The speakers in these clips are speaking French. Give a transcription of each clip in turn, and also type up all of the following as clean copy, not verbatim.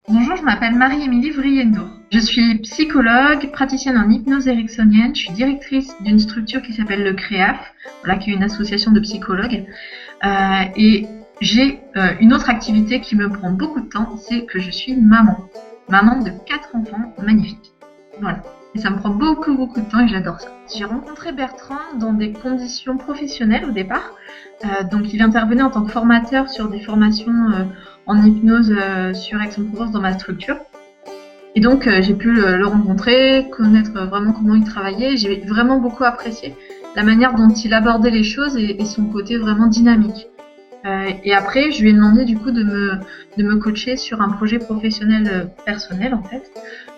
Bonjour, je m'appelle Marie-Émilie Vriendour. Je suis psychologue, praticienne en hypnose ericksonienne. Je suis directrice d'une structure qui s'appelle le CREAF, voilà, qui est une association de psychologues. Et j'ai une autre activité qui me prend beaucoup de temps, c'est que je suis maman. Maman de 4 enfants magnifiques. Voilà. Et ça me prend beaucoup de temps et j'adore ça. J'ai rencontré Bertrand dans des conditions professionnelles au départ. Donc il intervenait en tant que formateur sur des formations en hypnose sur Aix-en-Provence dans ma structure. Et donc j'ai pu le rencontrer, connaître vraiment comment il travaillait. J'ai vraiment beaucoup apprécié la manière dont il abordait les choses et son côté vraiment dynamique. Et après, je lui ai demandé du coup de me coacher sur un projet professionnel personnel en fait,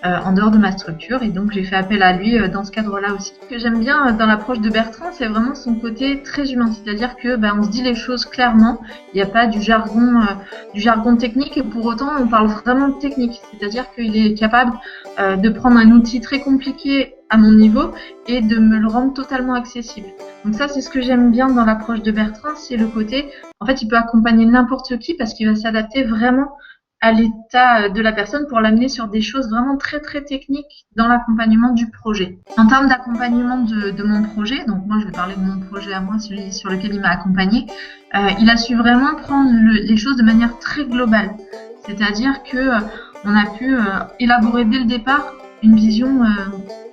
en dehors de ma structure. Et donc j'ai fait appel à lui dans ce cadre-là aussi. Ce que j'aime bien dans l'approche de Bertrand, c'est vraiment son côté très humain. C'est-à-dire que on se dit les choses clairement. Il n'y a pas du jargon technique. Et pour autant, on parle vraiment de technique. C'est-à-dire qu'il est capable de prendre un outil très compliqué à mon niveau et de me le rendre totalement accessible. Donc ça, c'est ce que j'aime bien dans l'approche de Bertrand, c'est le côté, en fait, il peut accompagner n'importe qui parce qu'il va s'adapter vraiment à l'état de la personne pour l'amener sur des choses vraiment très techniques dans l'accompagnement du projet. En termes d'accompagnement de mon projet, donc moi je vais parler de mon projet à moi, celui sur lequel il m'a accompagné, il a su vraiment prendre les choses de manière très globale. C'est-à-dire que on a pu élaborer dès le départ une vision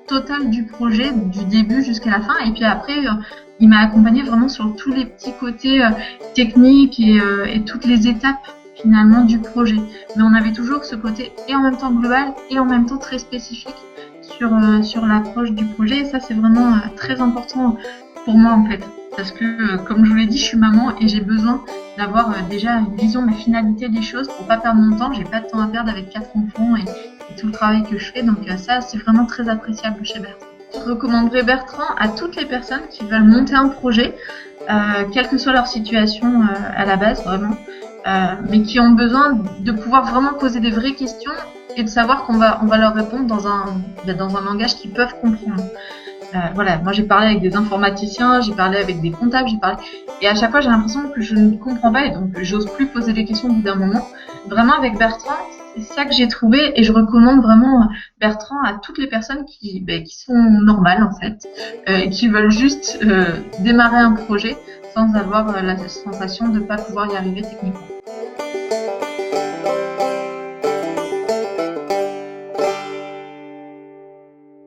totale du projet, du début jusqu'à la fin, et puis après il m'a accompagné vraiment sur tous les petits côtés techniques et toutes les étapes finalement du projet. Mais on avait toujours ce côté et en même temps global et en même temps très spécifique sur l'approche du projet, et ça c'est vraiment très important pour moi en fait. Parce que, comme je vous l'ai dit, je suis maman et j'ai besoin d'avoir déjà une vision de la finalité des choses pour pas perdre mon temps. J'ai pas de temps à perdre avec 4 enfants et tout le travail que je fais. Donc ça, c'est vraiment très appréciable chez Bertrand. Je recommanderais Bertrand à toutes les personnes qui veulent monter un projet, quelle que soit leur situation à la base, vraiment, mais qui ont besoin de pouvoir vraiment poser des vraies questions et de savoir qu'on va leur répondre dans un langage qu'ils peuvent comprendre. Voilà, moi j'ai parlé avec des informaticiens, j'ai parlé avec des comptables, et à chaque fois j'ai l'impression que je ne comprends pas et donc j'ose plus poser des questions au bout d'un moment. Vraiment avec Bertrand, c'est ça que j'ai trouvé et je recommande vraiment Bertrand à toutes les personnes qui sont normales en fait, et qui veulent juste démarrer un projet sans avoir la sensation de ne pas pouvoir y arriver techniquement.